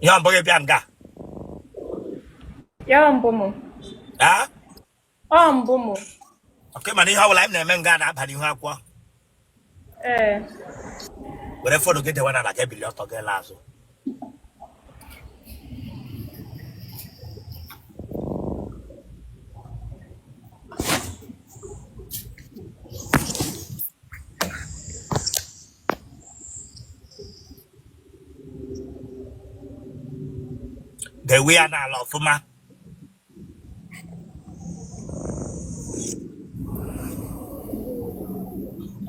Yon boge bianga. Yon bomo. Ah? Bomo. Okay, man, how will I name and gun up and you have one? Whatever to get the one like a billion to get lazo. The we are now love for ma.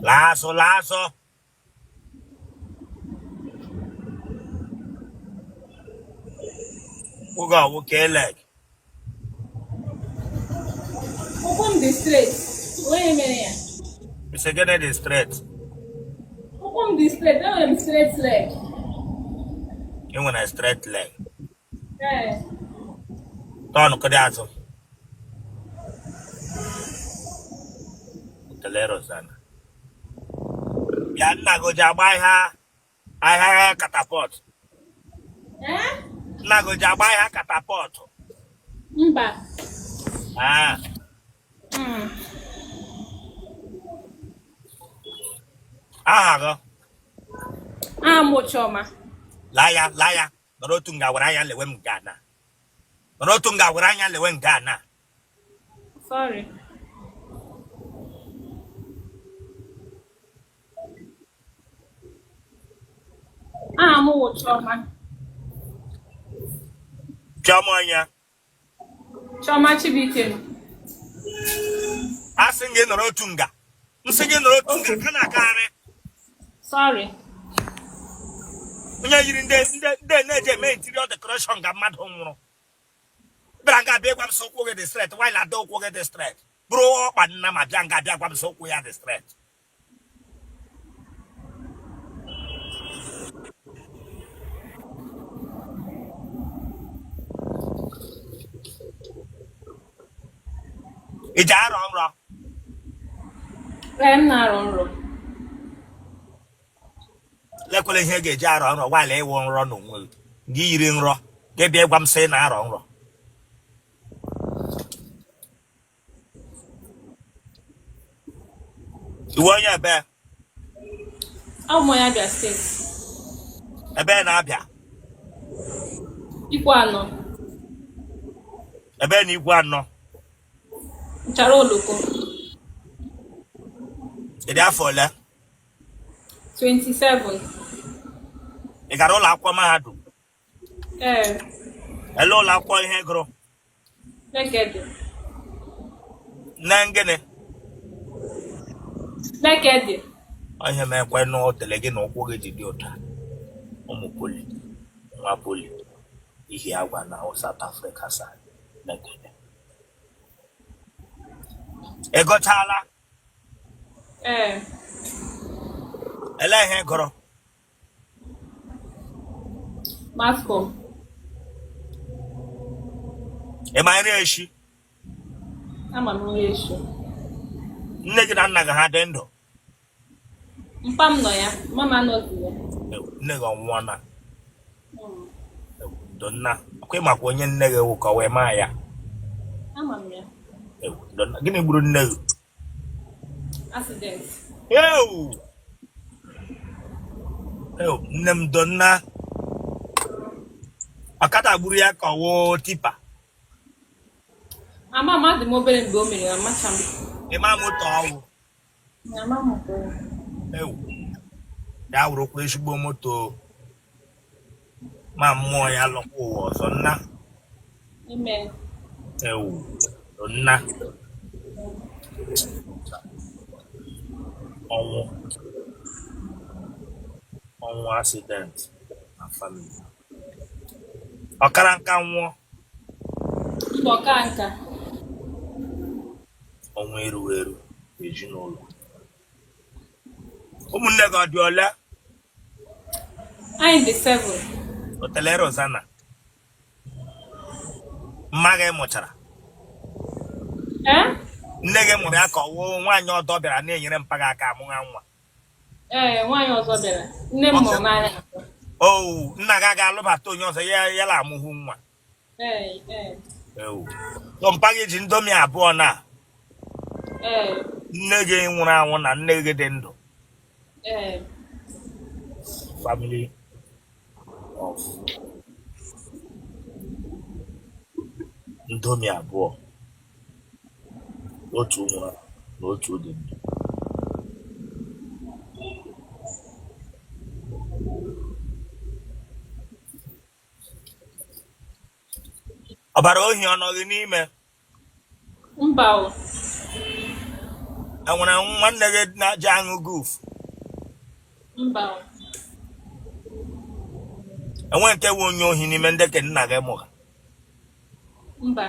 Lazo. We go, okay, leg. Open the straight. Wait a minute. It's again the straight. Open the straight. Now I'm straight leg. You want a straight leg. Don't look at that. Otele sana. Yana go jabai ha. I have catapult. Nago jabai ha catapult. Mba. Ah. Go. Mochoma. Laya. Norotunga waraya lewem gana. Norotunga waraya lewem gana. Sorry. Mochoma. Chamonya. Choma chibitim. Asingin Norotunga. Singing Norotunga kana kare. Sorry. When you're in the main interior the crush on Gamad home. Branga big one so go get the straight while I don't go get the straight. Bro up and Nama Janga big one so we are the straight. It's wrong. I'm not wrong. Let me hear get jar on while they won't run on. Gearing raw. Get big one saying I wrong. You want your bear? My Abia State. A bear Abia. Iguano. A bear Iguano. Charoloco. It therefore 27. You got all aquamadu. Hello, aqua hegro. Naked. Nangene. Naked. I have a quite no telegan or pocket idiota. Omopoli. Mapoli. Here one now, South Africa side. Naked. Egotala. Ela hegro. Mascom. Am I reshi? I'm a relation. Nigga naga hadendo. Mpam no ya. Mama no ya. Nigga wana. Donna. Okay, my onye nigga will call Maya. Amam ya. Donna. Give me good no. Accident. Yo! Nem donna. Akata buria kawo tipa. Mama the mobile and go me. I'm macham. Emamu tawo. Mama. Da wuro ko esugbo moto. Ma mo ya lopo ozo nna. Amen. Donna. On accident and family. Okaranka nwo. Bokanka. Onwo eru ejinolo. Umunne ga di ole. I'm the 7. Otele Rozana. Mmage mochara. Nnege mụrụ ya ka ọwụ nwaanyị ọdọ bịara na-enyere mpaga aka amụ nwa. Nwaanyị ọzọ bịara. Nne m mụrụ n'anya. Oh, naga galo batonyo se ya la muhu nwa. So mpagi ji ndomi abụọ na. Nne gị nwụrụ anwụ na nne gị dị ndụ. Family of ndomi abụọ. Otu nwụrụ na otu dị ndụ. Ọbara ohi ọ nọghị n'ime? Mba o. Enwere nwanne gị na-aja aṅụ goof? Mba o. Enwe nke nwe onye ohi n'ime ndị ke nna gị mụga? Mba.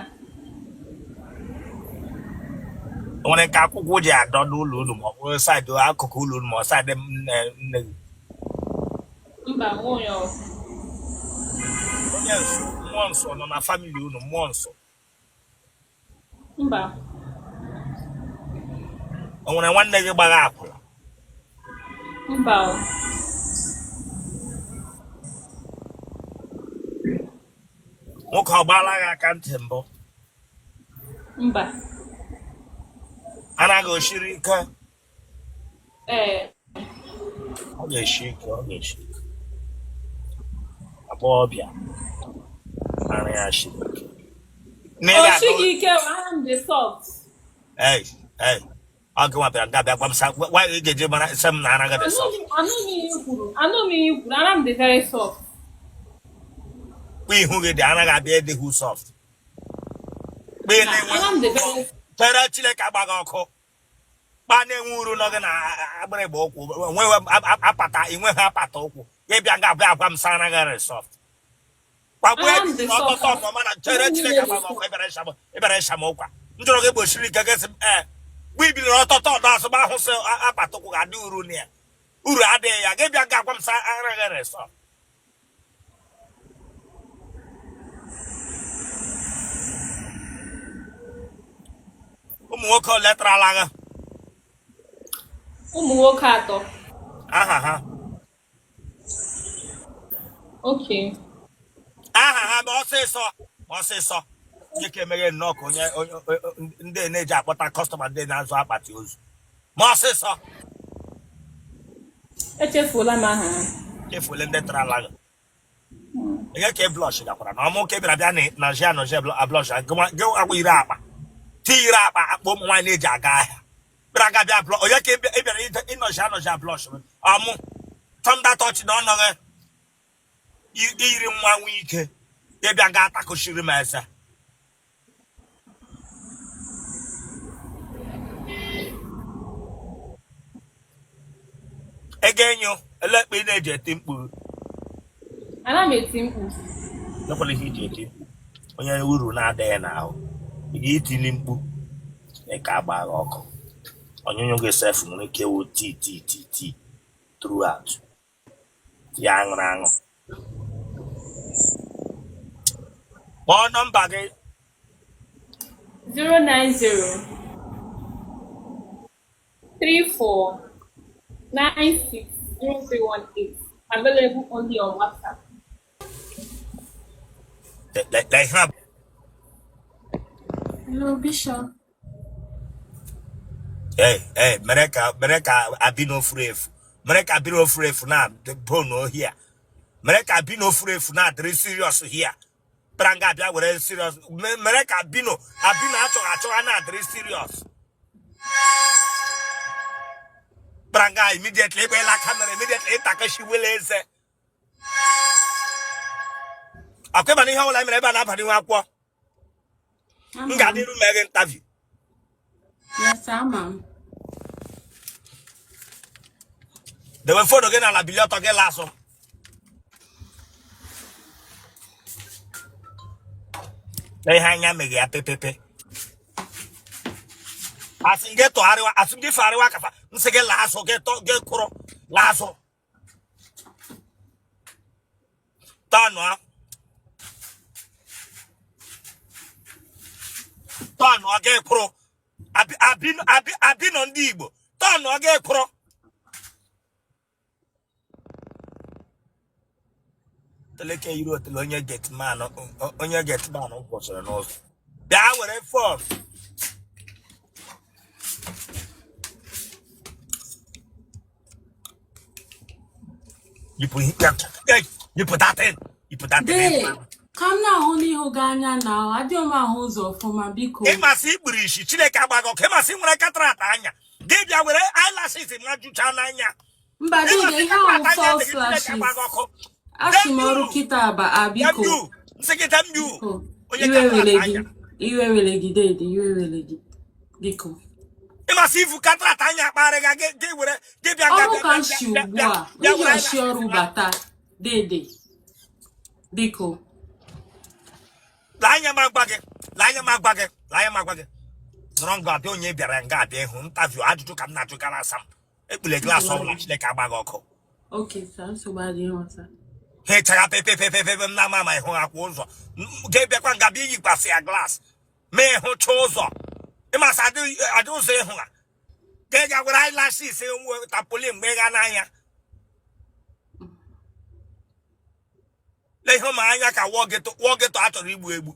Enwere nke akwụkwọ ji adọ n'ụlọ unu ma ọ bụ saịdị akụkụ ụlọ unu ma ọ saịdị nne gị? Mba, nwunye o. Onye nsọ, mmụọ nsọ nọ na famili unu, mmụọ nsọ? Mba. O nwere nwanne gị gbara akwụna? Mba o. Nwoke ọ gbaala gị aka ntị mbụ? Mba. Anaghị oshiri ike? Ọ ga-eshi ike, ọ ga-eshi ike. Agbọghọbịa ara ya shiri ike. Oshigi ike, I am the soft. Hey. Ọ gị nwabịara ga-abịa gwa m sa gwa ị ga-eji mara ise m na ara gị dị soft. Anụ m ihe kwuru, I am the very soft. Kpa ihu gị dị anaghị abịa ịdịghị soft. Kpa ị na-enwe chere Chineke agbaghị ọkụ. Kpa na-enwe uru nọ gị na agbịrịgba ụkwụ, apata inweghị apata ụkwụ. Ịbịa ga-abịa agwa m sa ara gị dị soft. Kwagbuo ebi n'ọtụtụ ọmụma na chere Chineke agbaghị ọkụ ịbịara ịsha m ụkwa. M jụrụ gị gbochiri ike gị sị m mgbe ibiri ọtọtọ ọdọ asụba ahụ sị apata ụkwụ ga-adị uru na ya. Uru adịghị ya gị bịa ga-agwa m sa ara gị dị soft. Ụmụ nwoke ole tarala gị? Ụmụ nwoke 3. Aha ha? Okay. Aha ha ma ọsịsọ. Dịka emeghe nnọọ ka onye ndị na-eji akpọta kọstọma ndị na-azụ akpati ozu. Ma ọsịsọ. Echefuola m aha ha. Echefuola ndị tarala gị. Ihe ka blush gakwara na ọmụ ka bịara bịa na nọjia blush gị agwa ire akpa. Ti ire akpa akpa ụmụ nwaanyị na-eji aga ahịa. Bịara ga bịa blush. Onye ka ị bịara ịnọjia blush ọmụ tọmda tọchị na ọnọghị iyiri nwa nwee ike ịbịa ga atakụchiri m eze. Ego enyo elekpe ị na-eji eti mkpu? Ana m eti mkpu. Ekwela ihe iji eti mkpu. Onye uru na-adịghị n'ahụ ị ga-etili mkpu ka agba gị ọkụ. Onyonyo gị sef nwere ike wụ ti throughout. Ya aṅụrụ aṅụ. Kpọọ nọmba gị. 090 34 96 0318. Available only on WhatsApp. Hello, Bishop. Mere ka abi n'ofuru efu. Mere ka abi n'ofuru efu na bone here. Mere ka abi n'ofuru efu na adịrị serious here. Pranga abịa were serious. Mere ka abi achọghị na adịrị serious. Pranga immediately ebe la camera immediately takashi wele eze. Akweba n'ihe ọbụla mere ebe a na-abanye nwa akwụkwọ. M ga-adịru mee gị interview. Yes, ma'am. Dewe foto gị na ala bili ọtọ gị lasụ. Na ihe anya meghe ya pepepe. Asị gị tụgharịwa, asị gị fagharịwa kafa, nsị gị lasụ gị kụrụ lasụ. Tọnụọ. Tọnụ ọ ga-ekwuru abino ndị Igbo tọnụ ọ ga-ekwuru otele ke yiri otele onye get man kwụsịrị n'ụzọ. Bịa were fọm. You put that in. Come now, honey, Hoganya now. I don't know who's off for my big coat. Emasi Brishi, Chilekabago, Kemasi Murakatratanya. Give you away eyelashes in Majuchananya. But they have false lashes. Ashimoru Kitaba, Abiko. Second you. You were really Biko. Emasi Katratanya, Barega, give you can't shoot. You are sure Rubata. Dede. Biko. Lanya Magbage. Wrong God, don't you Biara and Gade, whom have you had to come not to Galasam? It will a glass of like Abagoko. Okay, sir, so bad you answer. Hey, Pepe, Nama, my home was. Gave back one Gabi, pass a glass. May who chose. It must I do say, Take out what eyelashes, say, Tapulim, Meganaya. Let him I walk it out of Ribu.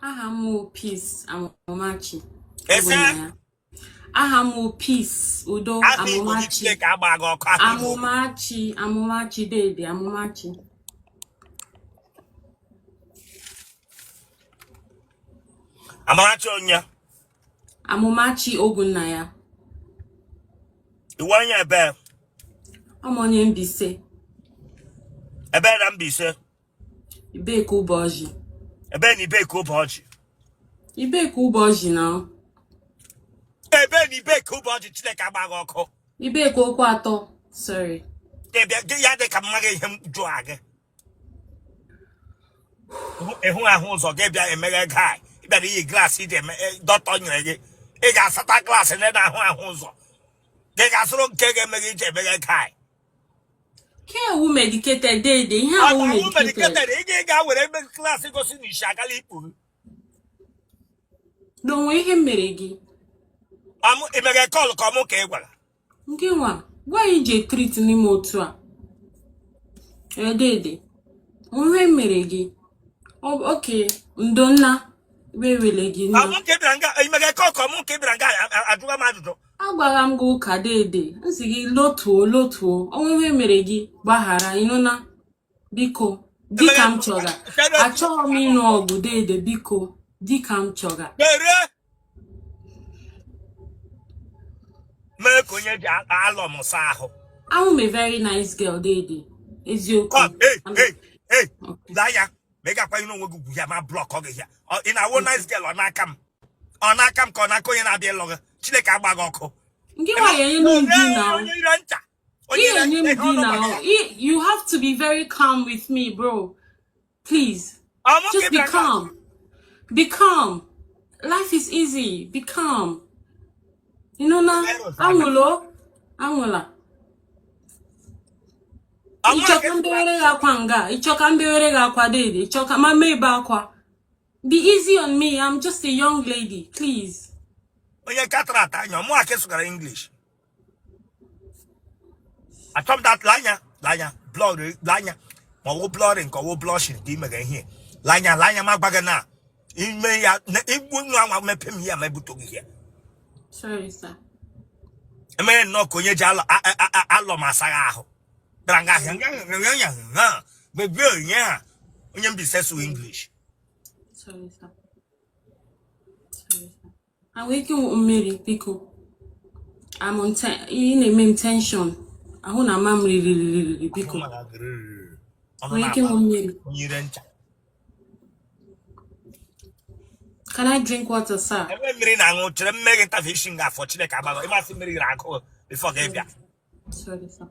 Ahamu peace, Amomachi. Yes, Ahamu peace, Udo, Amomachi. Amomachi, Dede, Amomachi. Amachi Onya. Amomachi Ogunaya. The one year bear. Amonye Mbise. A bed and be, sir. Ibeku Boji. A Benny Beko Bodge. Ibeku Boji now. A Benny Beko Bodge, Chilekabagoko. Ibeku Quato. Sorry. They can marry him drag. Who are homes or gave a mega guy. That he glass hit him, dot on your egg. He got Santa glass and then I want they got so cake and make a mega guy. Care who medicated they have who medicated. He got whatever class he goes in Shagalipu. Don't wait him, Merigi. I'm a mega call, come okay. Nkiwa, why you treat ni motua? Dede. Unwe Merigi. Oh, okay. Ndonna. I'm not keeping a mega call, come on, keep I do a matter. Agwara m gị ụka dede nsị gị lotuo onwe mere gị gbaghara ịnụna biko dịka m chọga achọghị m ịnụ ọgụ dede biko dịka m chọga mee ka onye ji alọ m saa ahụ I'm a very nice girl dede eziokwu hey laya mega kwa ino nwe gugwu ya ma block oge ya ina wo nice girl onaka m ka onaka onye na-abịa lọga Chineke agbaga ọkụ. You have to be very calm with me, bro. Please. Just be calm. Be calm. Life is easy. Be calm. You know now? Angulo. Be easy on me. I'm just a young lady. Please. English. I told that lanya, blood, lanya, or blood and go blushing, dim again here. Lanya, my bagana. It wouldn't want me pay me, my boot here. Sorry, sir. A man no coyajala, Aloma Branga, but very, yeah. When you be says to English. Sorry, sir. I'm waking Nwere because I'm on tension. I want a mom really because I'm waking Nwere. Can I drink water, sir? I'm making a fishing for Chileka. It must be before gave ya. Sorry, sir.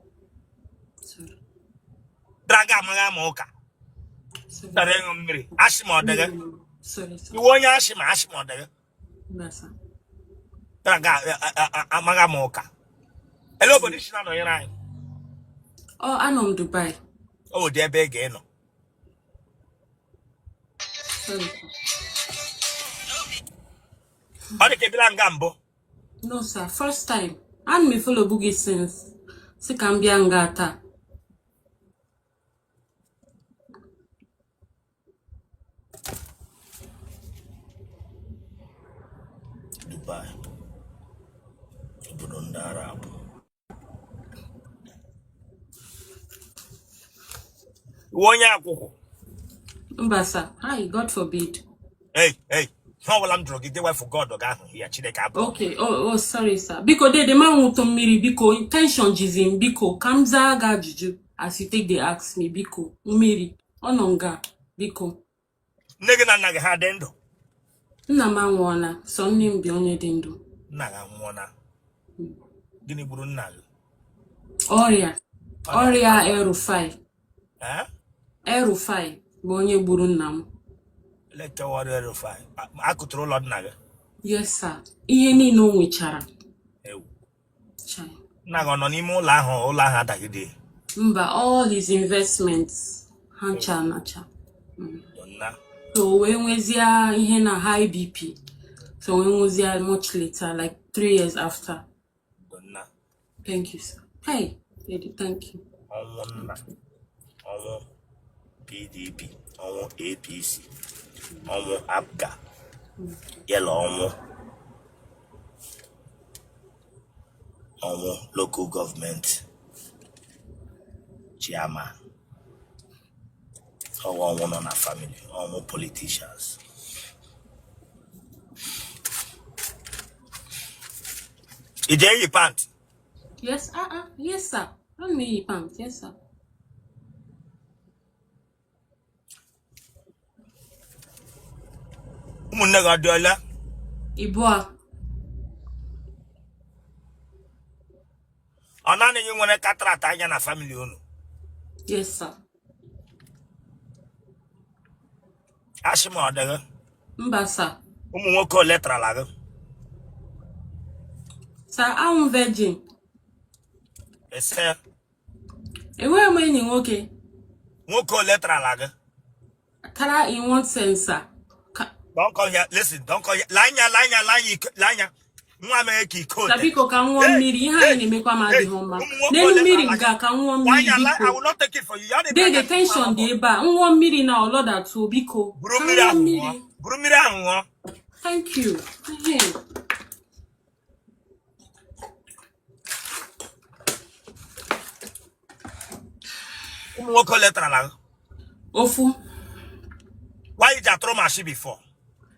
Sorry. Draga Magamoka. Sorry, Ashmo. Sorry, sir. You want Ashmo? Nasa. Amagamoka. Hello, but it's not on your line. Oh, I'm on Dubai. Oh, they're big, Sorry. No, sir. First time. And me follow boogie since. Sikambia ngata. Dubai. Arab. Mbasa. Hi, God forbid. Hey. How will I'm drunk? They were for God here. Okay. Oh, sorry, sir. Because the man Uwota Mmiri, because intention jizim, because kamza ga juju. As you take the ask me, because Mmiri. Ononga, because. Nigga naga hadendo. Nama wana. Son name be onye dendo. Naga wana. Gini buru naga. Oria Erufai. Erufai. Bonye buru nam. Let the water Erufai. I could roll on naga. Yes, sir. Iye ni no wichara. Chai. Naga no ni mo la ho la ha dagide. Mba, all his investments. Hancha nacha. So when was ya ihe na high BP? So when was ya much later, like 3 years after? Thank you, sir. Hey, lady, thank you. PDP, APC, APGA, yellow, local government, chairman, one on our family, politicians. Is there your pant? Yes, yes, sir. Don't me pants, yes, sir. Iboa. Onani you want to catrata na family unu. Yes, sir. Ashima odega. Mbasa. Nwoke letra laga. Sir, I'm virgin. Yes, sir. Where am I in okay? Nwoke letra laga. Kara in one sense, sir. Don't call here. Listen, don't call here. Lanya. Sabiko ka nwa mmiri ihe anyị na-emekwa ma dị homa. N'elu mmiri nga ka nwa mmiri biko. I will not take it for you. The tension dị ebe a. Nwa mmiri na oloda tu biko. Buru mmiri ahụ. Thank you. Nwoke letra laga. Ofu. Why did you throw my shit before?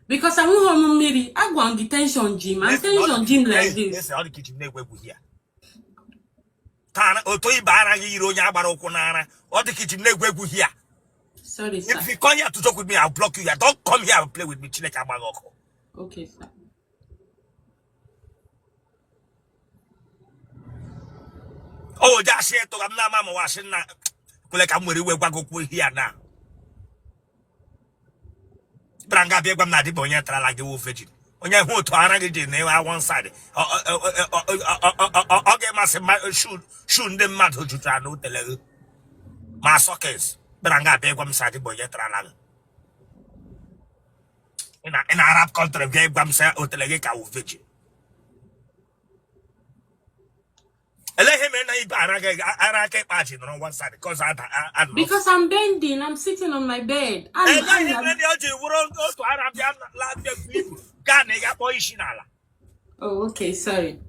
Because I'm not home Mary. I go on detention gym. I'm detention gym like this. Listen, all the kitchen Nweghi here. Tana Otoi Biara Yiro Yabaro Konara. All the kitchen Nweghi here. Sorry, sir. If you come here to talk with me, I'll block you here. Don't come here and play with me, Chineke Abagoko. Okay, sir. Oh, just here to I'm not mama washing now. Like I'm very well here now. Branga Bia na di bonya tra like the wolf virgin. Onya who to arrange na one side. Okay, massive shoot them mad to try no tele. My sockets. Branga Bia side bonya tra lang. In Arab country, gave them say Otele ka wolf virgin. Let him and I can't imagine on one side because because I'm bending, I'm sitting on my bed. Oh, okay, sorry.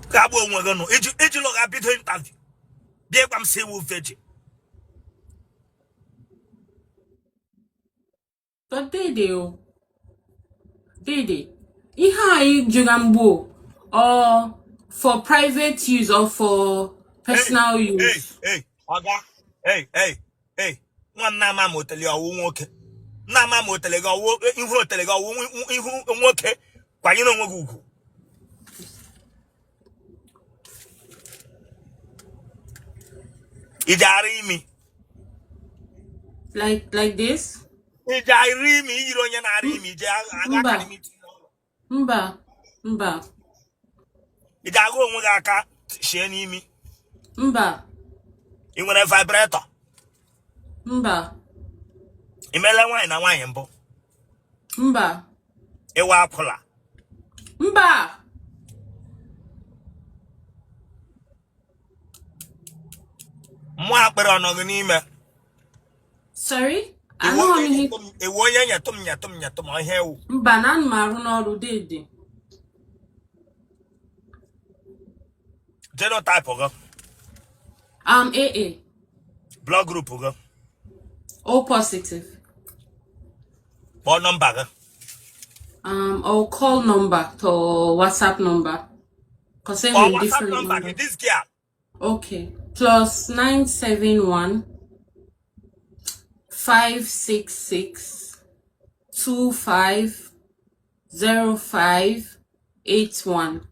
Gabo Wagano, each look a bit interview. They come say wolf veggie. But they do. Iha Jugambo or for private use or for personal use. Hey, one Nama Motele or okay. Nama Motele go, Iwota go, okay. Why you know Google? Ijarimi. Like this? Ijarimi, you don't know. Mba. Mba. Ijago Mugaka, Shenimi. Mba. You want a vibrator? Mba. Imela wine and wine, bo. Mba. Ewa kola. Mba. Mwa pero no gnime. Sorry? I know how many. E wonya nyatum hew. Mba nan maru n'ọrụ dede. Genotype ogo. AA. Blood group ogo. O positive. What number go? Or call number to WhatsApp number. Cause they have different number. This girl. Okay. Plus 971 566 250581.